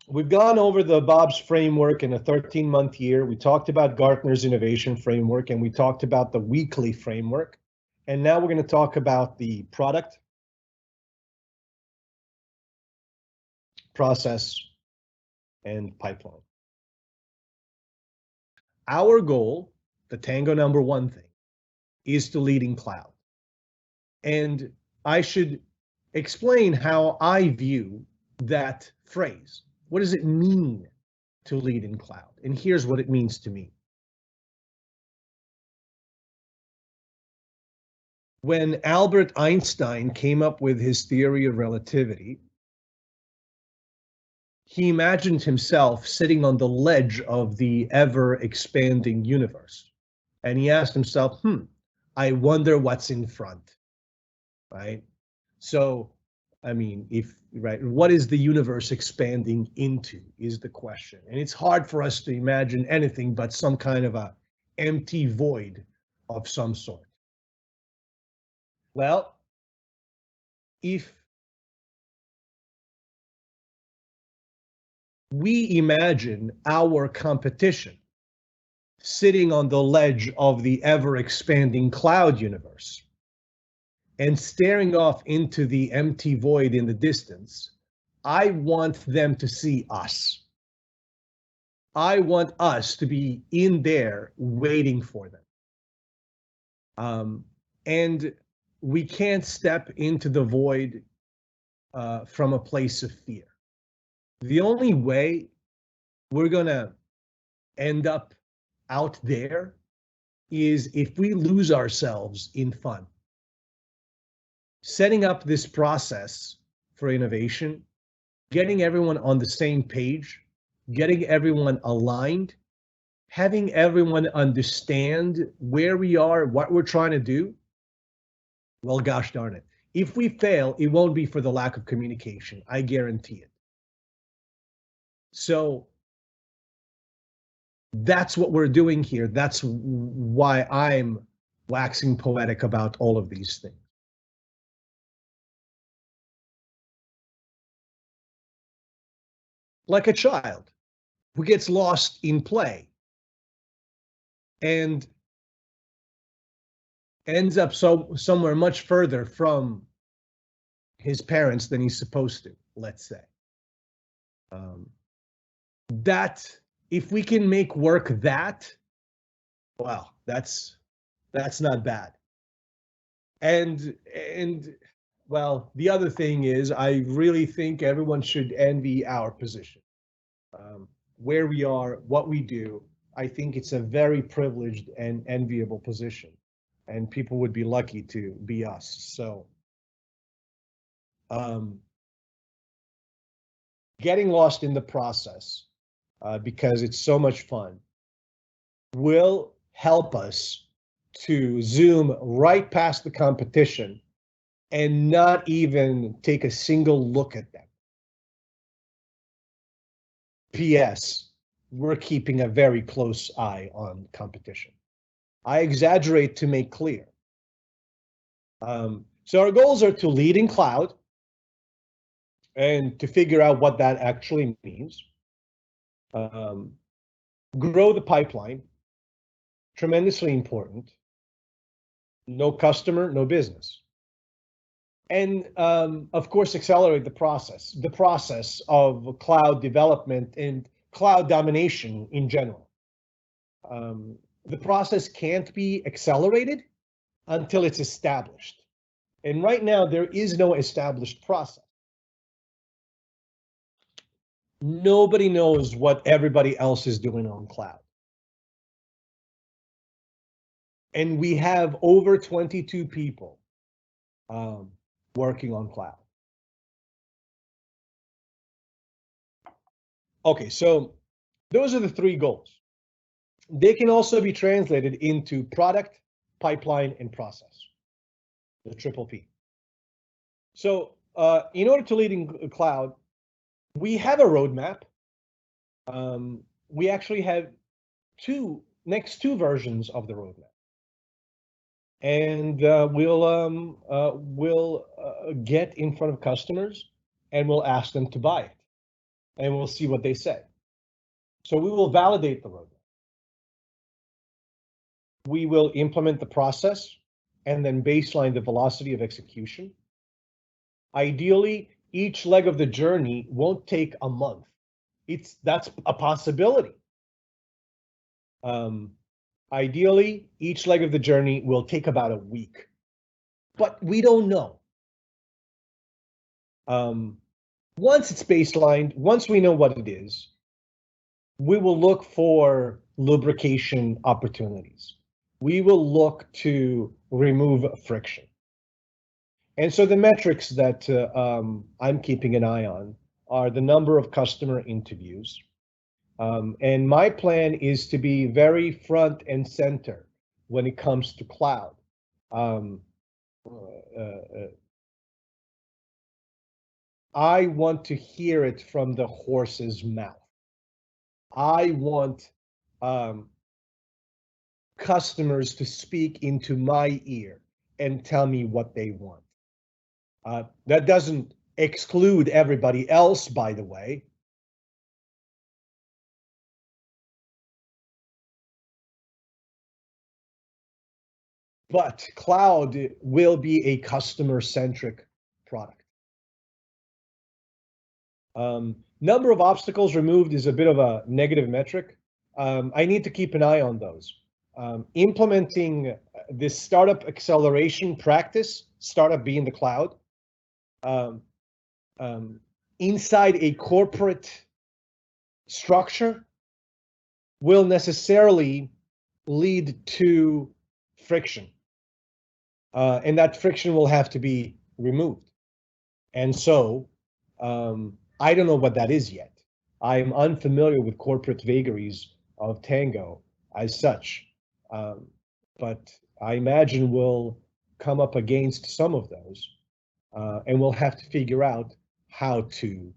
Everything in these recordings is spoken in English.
We've gone over the Bob's framework in a 13-month year. We talked about Gartner's innovation framework, and we talked about the weekly framework. And now we're going to talk about the product, process, and pipeline. Our goal, the Tango number one thing, is to lead in cloud. And I should explain how I view that phrase. What does it mean to lead in cloud? And here's what it means to me. When Albert Einstein came up with his theory of relativity, he imagined himself sitting on the ledge of the ever-expanding universe. And he asked himself, I wonder what's in front, right? So, I mean, what is the universe expanding into is the question. And it's hard for us to imagine anything but some kind of a empty void of some sort. Well, if we imagine our competition sitting on the ledge of the ever-expanding cloud universe and staring off into the empty void in the distance, I want them to see us. I want us to be in there waiting for them. And we can't step into the void from a place of fear. The only way we're going to end up out there is if we lose ourselves in fun. Setting up this process for innovation, getting everyone on the same page, getting everyone aligned, having everyone understand where we are, what we're trying to do, well, gosh darn it. If we fail, it won't be for the lack of communication. I guarantee it. So that's what we're doing here. That's why I'm waxing poetic about all of these things. Like a child who gets lost in play and ends up somewhere much further from his parents than he's supposed to, let's say. That, if we can make work that, well, that's not bad. And well, the other thing is, I really think everyone should envy our position. Where we are, what we do, I think it's a very privileged and enviable position, and people would be lucky to be us. So, getting lost in the process, because it's so much fun, will help us to zoom right past the competition and not even take a single look at them. P.S. We're keeping a very close eye on competition. I exaggerate to make clear. So our goals are to lead in cloud and to figure out what that actually means. Grow the pipeline, tremendously important. No customer, no business. And of course, accelerate the process of cloud development and cloud domination in general. The process can't be accelerated until it's established. And right now, there is no established process. Nobody knows what everybody else is doing on cloud. And we have over 22 people working on cloud. Okay, so those are the three goals. They can also be translated into product, pipeline, and process, the triple P. So in order to lead in cloud, we have a roadmap. We actually have next two versions of the roadmap. And we'll get in front of customers and we'll ask them to buy it. and we'll see what they say. So we will validate the roadmap. We will implement the process and then baseline the velocity of execution. Ideally, each leg of the journey won't take a month. That's a possibility. Ideally, each leg of the journey will take about a week, but we don't know. Once it's baselined, once we know what it is, we will look for lubrication opportunities. We will look to remove friction. And so the metrics that I'm keeping an eye on are the number of customer interviews. And my plan is to be very front and center when it comes to cloud. I want to hear it from the horse's mouth. I want customers to speak into my ear and tell me what they want. That doesn't exclude everybody else, by the way. But cloud will be a customer-centric product. Number of obstacles removed is a bit of a negative metric. I need to keep an eye on those. Implementing this startup acceleration practice, startup being the cloud, inside a corporate structure will necessarily lead to friction. And that friction will have to be removed. And so I don't know what that is yet. I'm unfamiliar with corporate vagaries of Tango as such, but I imagine we'll come up against some of those, and we'll have to figure out how to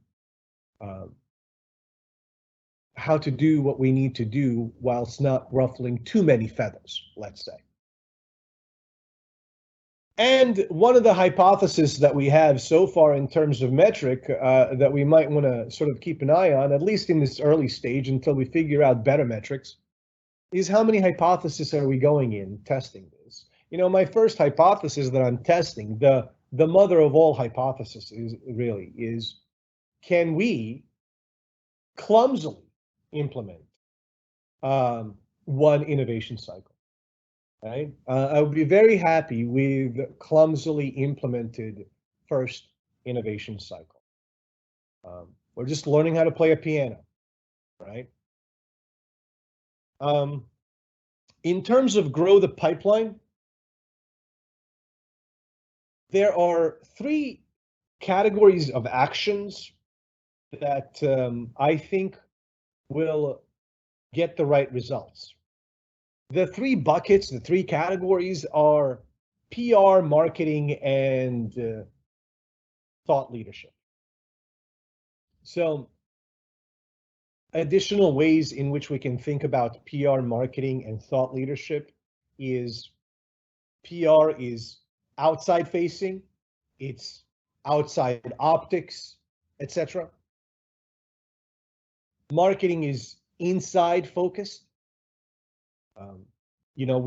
do what we need to do whilst not ruffling too many feathers, let's say. And one of the hypotheses that we have so far in terms of metric that we might want to sort of keep an eye on, at least in this early stage until we figure out better metrics, is how many hypotheses are we going in testing this? You know, my first hypothesis that I'm testing, the mother of all hypotheses is, can we clumsily implement one innovation cycle? Right? I would be very happy with clumsily implemented first innovation cycle. We're just learning how to play a piano, right? In terms of grow the pipeline, there are 3 categories of actions that I think will get the right results. The 3 buckets, the 3 categories are PR, marketing, and thought leadership. So additional ways in which we can think about PR, marketing, and thought leadership is PR is outside facing, it's outside optics, etc. Marketing is inside focused. You know,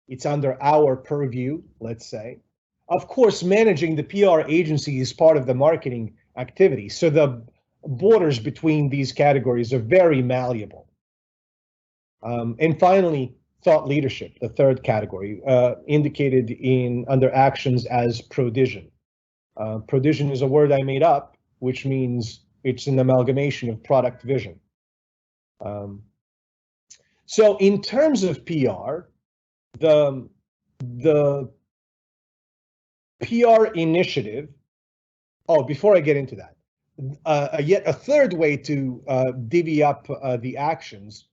it's under our purview, let's say. Of course, managing the PR agency is part of the marketing activity. So the borders between these categories are very malleable. And finally, thought leadership, the 3rd category, indicated under actions as prodigion. Prodigion is a word I made up, which means it's an amalgamation of product vision. So in terms of PR, the PR initiative, before I get into that, yet a 3rd way to divvy up the actions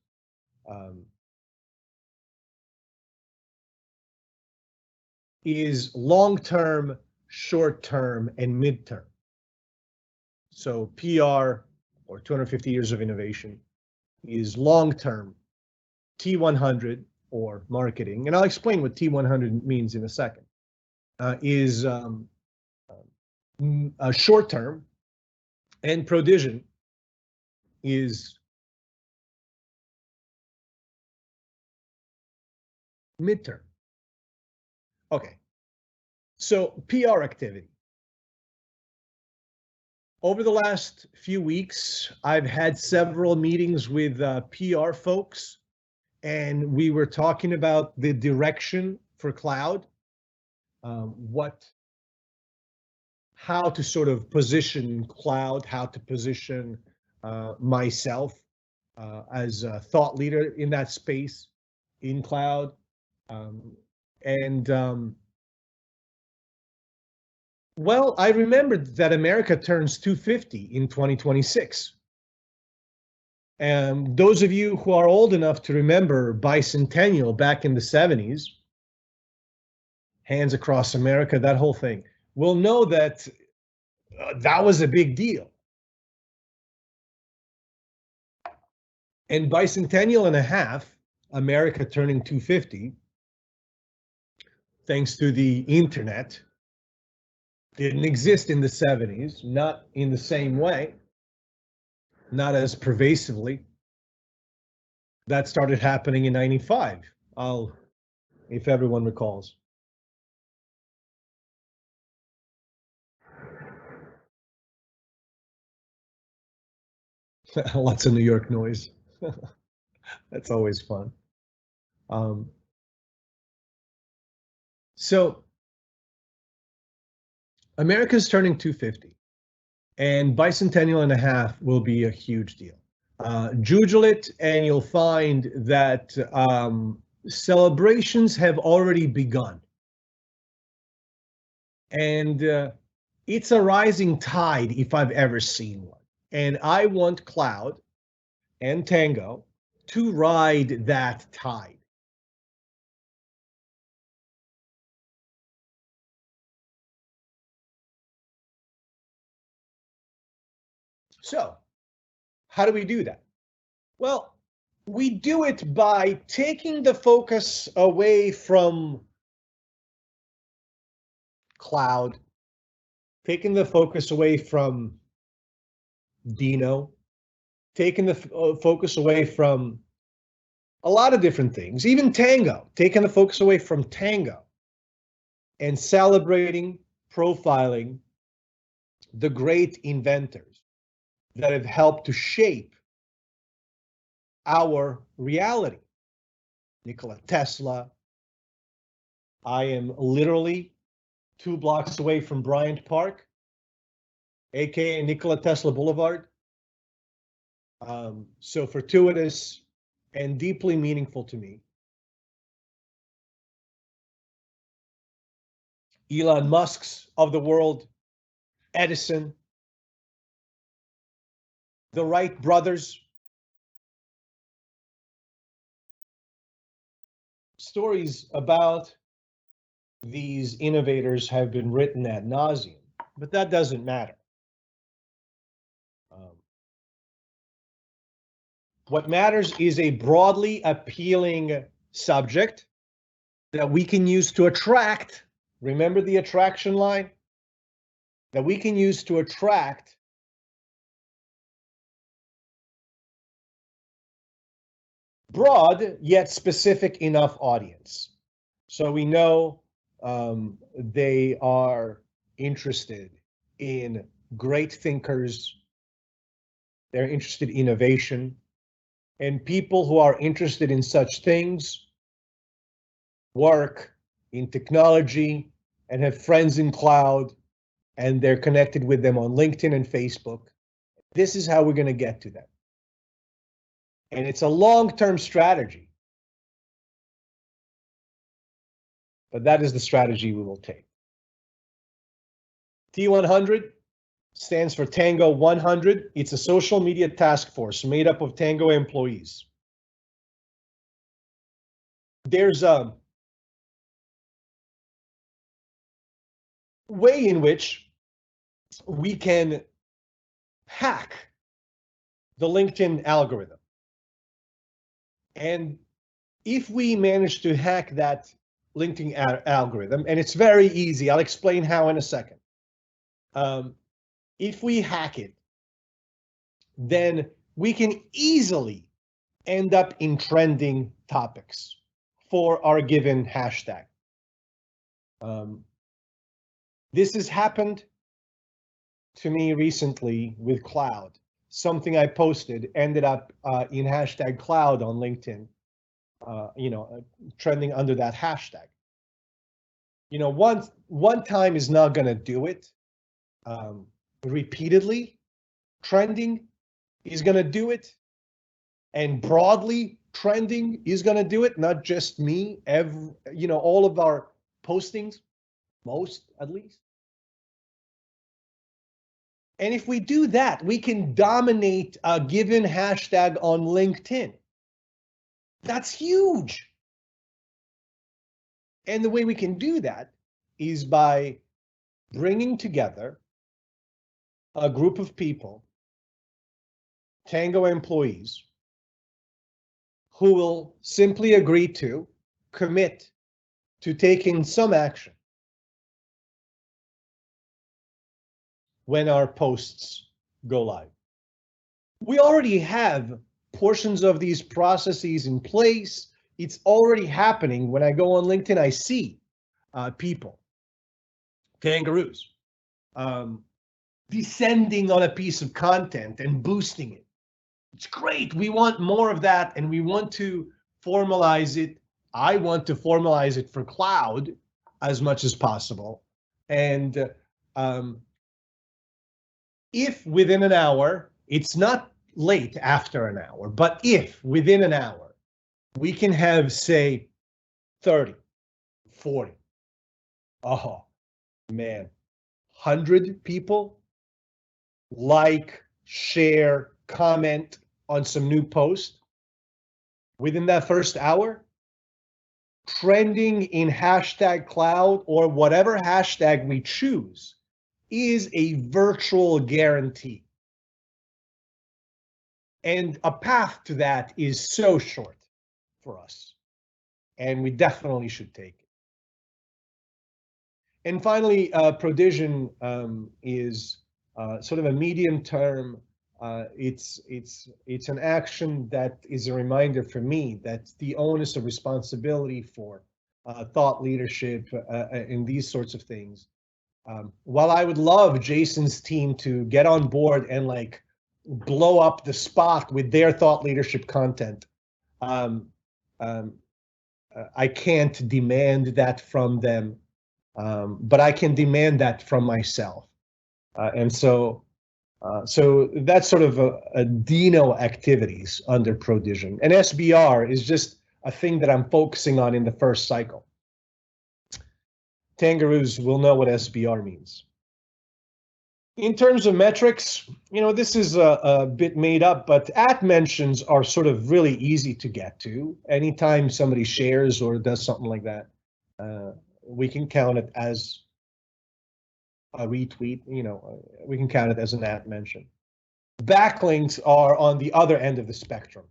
is long-term, short-term, and mid-term. So PR, or 250 years of innovation, is long-term, T100, or marketing, and I'll explain what T100 means in a second, is short-term, And Prodigion is midterm. Okay. So PR activity. Over the last few weeks, I've had several meetings with PR folks, and we were talking about the direction for cloud, how to sort of position cloud, how to position myself as a thought leader in that space in cloud. Um, and Well, I remembered that America turns 250 in 2026. And those of you who are old enough to remember bicentennial back in the 70s, hands across America, that whole thing, will know that that was a big deal. And bicentennial and a half, America turning 250, thanks to the internet, didn't exist in the 70s, not in the same way, not as pervasively. That started happening in 95. If everyone recalls. Lots of New York noise. That's always fun. Um, so America's turning 250, and bicentennial and a half will be a huge deal. Google it, and you'll find that celebrations have already begun. And it's a rising tide if I've ever seen one. And I want Cloud and Tango to ride that tide. So, how do we do that? Well, we do it by taking the focus away from cloud, taking the focus away from Dino, taking the focus away from a lot of different things, even Tango, taking the focus away from Tango and celebrating, profiling the great inventors that have helped to shape our reality. Nikola Tesla. I am literally 2 blocks away from Bryant Park, aka Nikola Tesla Boulevard. So fortuitous and deeply meaningful to me. Elon Musk's of the world, Edison, the Wright brothers. Stories about these innovators have been written ad nauseum, but that doesn't matter. What matters is a broadly appealing subject that we can use to attract, remember the attraction line? That we can use to attract broad yet specific enough audience. So we know they are interested in great thinkers, they're interested in innovation, and people who are interested in such things work in technology and have friends in cloud, and they're connected with them on LinkedIn and Facebook. This is how we're going to get to them. And it's a long-term strategy. But that is the strategy we will take. T100 stands for Tango 100. It's a social media task force made up of Tango employees. There's a way in which we can hack the LinkedIn algorithm. And if we manage to hack that LinkedIn algorithm, and it's very easy, I'll explain how in a second. If we hack it, then we can easily end up in trending topics for our given hashtag. This has happened to me recently with cloud. Something I posted ended up in hashtag cloud on LinkedIn, trending under that hashtag. One time is not going to do it. Repeatedly trending is going to do it, and broadly trending is going to do it. Not just me. All of our postings, most at least. And if we do that, we can dominate a given hashtag on LinkedIn. That's huge. And the way we can do that is by bringing together a group of people, Tango employees, who will simply agree to commit to taking some action when our posts go live. We already have portions of these processes in place. It's already happening. When I go on LinkedIn, I see people, kangaroos, descending on a piece of content and boosting it. It's great. We want more of that, and we want to formalize it. I want to formalize it for cloud as much as possible. And if within an hour, it's not late after an hour, but if within an hour, we can have, say, 30, 40, oh man, 100 people like, share, comment on some new post within that first hour, trending in hashtag cloud or whatever hashtag we choose is a virtual guarantee. And a path to that is so short for us, and we definitely should take it. And finally, Prodigion is sort of a medium term. It's an action that is a reminder for me that the onus of responsibility for thought leadership and these sorts of things. While I would love Jason's team to get on board and like blow up the spot with their thought leadership content, I can't demand that from them, but I can demand that from myself. And so that's sort of a Dino activities under Prodigion. And SBR is just a thing that I'm focusing on in the first cycle. Tangaroos will know what SBR means. In terms of metrics, this is a bit made up, but at mentions are sort of really easy to get to. Anytime somebody shares or does something like that, we can count it as a retweet, we can count it as an at mention. Backlinks are on the other end of the spectrum.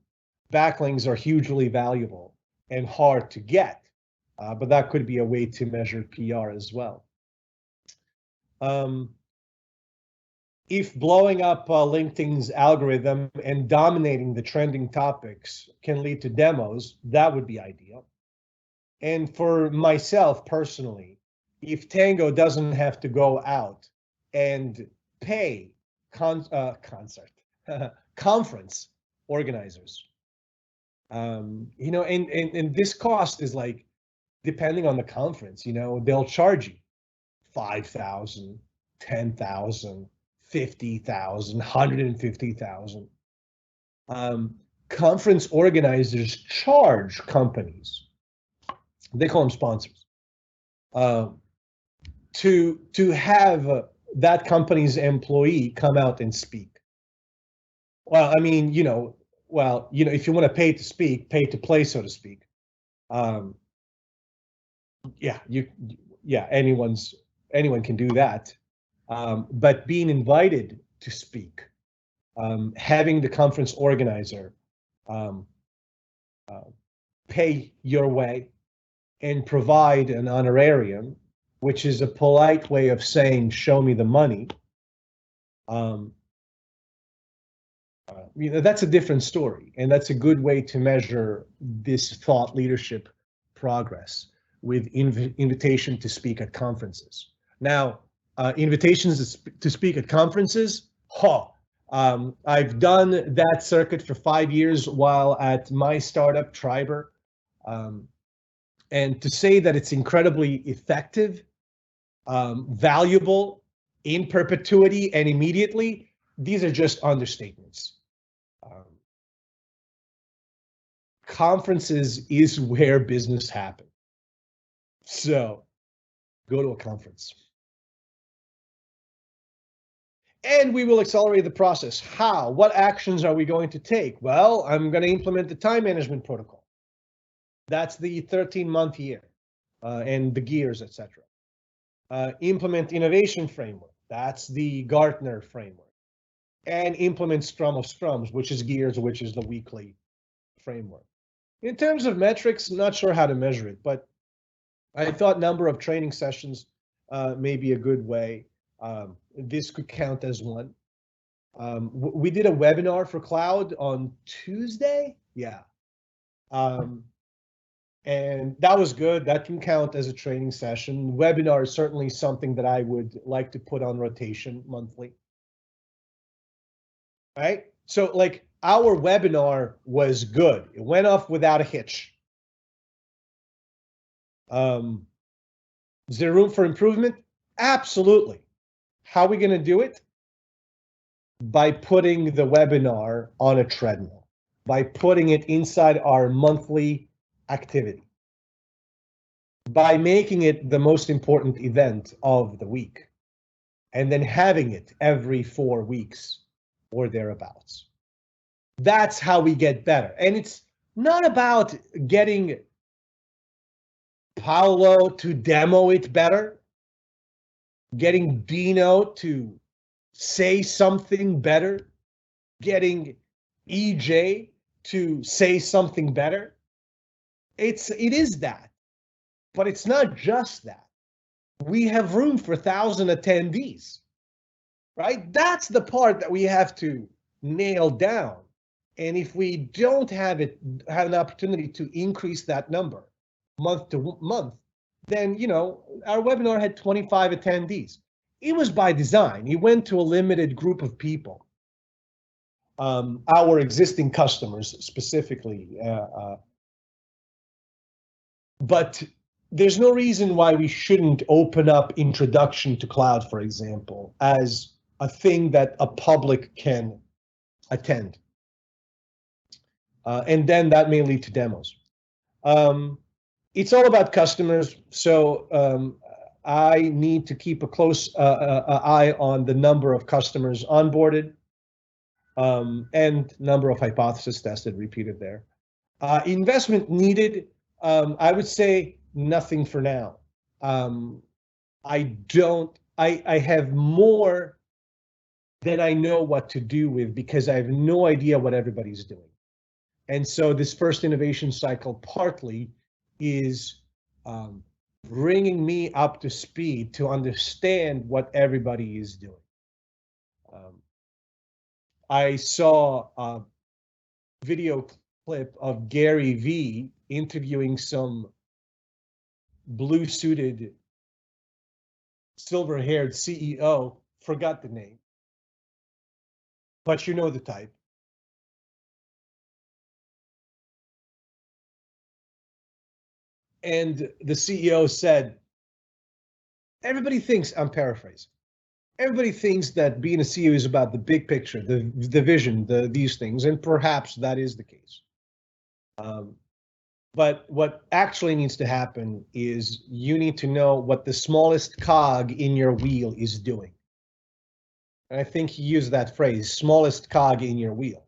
Backlinks are hugely valuable and hard to get, but that could be a way to measure PR as well. If blowing up LinkedIn's algorithm and dominating the trending topics can lead to demos, that would be ideal. And for myself personally, if Tango doesn't have to go out and pay conference organizers, and this cost is like, depending on the conference, they'll charge you $5,000, $10,000, $50,000, $150,000. Conference organizers charge companies, they call them sponsors, to have that company's employee come out and speak. Well, I mean, if you want to pay to speak, pay to play, so to speak. Anyone can do that. But being invited to speak, having the conference organizer pay your way and provide an honorarium, which is a polite way of saying, show me the money, That's a different story, and that's a good way to measure this thought leadership progress with invitation to speak at conferences. Now, invitations to speak at conferences, I've done that circuit for 5 years while at my startup, Triber. And to say that it's incredibly effective, valuable, in perpetuity, and immediately, these are just understatements. Conferences is where business happens. So go to a conference. And we will accelerate the process. How? What actions are we going to take? Well, I'm going to implement the time management protocol. That's the 13-month year and the gears, etc. Implement innovation framework. That's the Gartner framework. And implement Scrum of Scrums, which is gears, which is the weekly framework. In terms of metrics, not sure how to measure it, but I thought number of training sessions may be a good way. This could count as one. We did a webinar for Cloud on Tuesday. Yeah. And that was good. That can count as a training session. Webinar is certainly something that I would like to put on rotation monthly. Right? So like our webinar was good. It went off without a hitch. Is there room for improvement? Absolutely. How are we going to do it? By putting the webinar on a treadmill, by putting it inside our monthly activity, by making it the most important event of the week, and then having it every 4 weeks or thereabouts. That's how we get better. And it's not about getting Paolo to demo it better, getting Dino to say something better, getting EJ to say something better. It is that, but it's not just that. We have room for 1,000 attendees, right? That's the part that we have to nail down. And if we don't have an opportunity to increase that number month to month, then, our webinar had 25 attendees. It was by design. It went to a limited group of people, our existing customers specifically. But there's no reason why we shouldn't open up introduction to cloud, for example, as a thing that a public can attend. And then that may lead to demos. It's all about customers. So I need to keep a close eye on the number of customers onboarded and number of hypotheses tested, repeated there. Investment needed, I would say nothing for now. I have more than I know what to do with because I have no idea what everybody's doing. And so this first innovation cycle partly is bringing me up to speed to understand what everybody is doing. I saw a video clip of Gary V interviewing some blue-suited, silver-haired CEO, forgot the name, but you know the type. And the CEO said, everybody thinks, I'm paraphrasing, everybody thinks that being a CEO is about the big picture, the vision, these things, and perhaps that is the case. But what actually needs to happen is you need to know what the smallest cog in your wheel is doing. And I think he used that phrase, smallest cog in your wheel.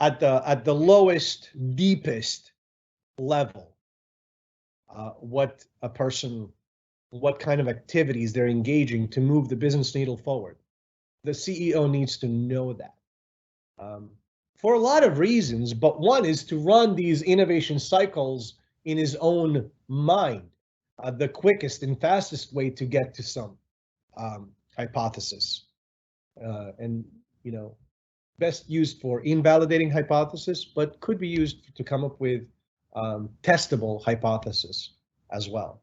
At the lowest, deepest level, what kind of activities they're engaging to move the business needle forward. The CEO needs to know that. For a lot of reasons, but one is to run these innovation cycles in his own mind, the quickest and fastest way to get to some hypothesis. and best used for invalidating hypothesis, but could be used to come up with testable hypothesis as well.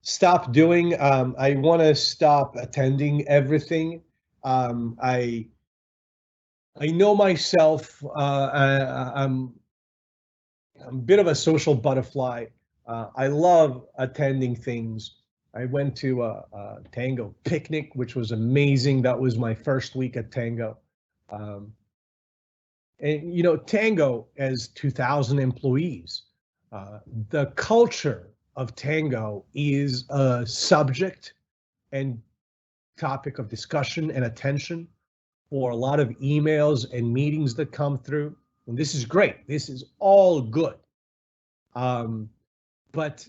Stop doing. I want to stop attending everything. I know myself. I'm a bit of a social butterfly. I love attending things. I went to a tango picnic, which was amazing. That was my first week at tango. And tango has 2,000 employees. The culture of tango is a subject and topic of discussion and attention for a lot of emails and meetings that come through. And this is great. This is all good. But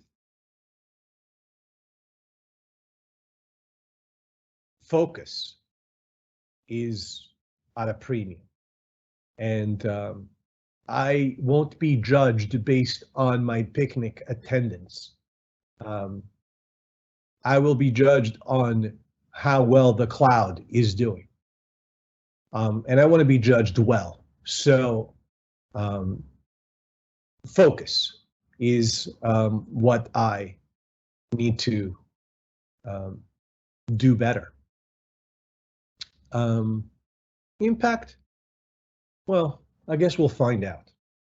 focus is at a premium. And I won't be judged based on my picnic attendance. I will be judged on how well the cloud is doing. And I want to be judged well. So focus is what I need to do better. Impact? Well, I guess we'll find out.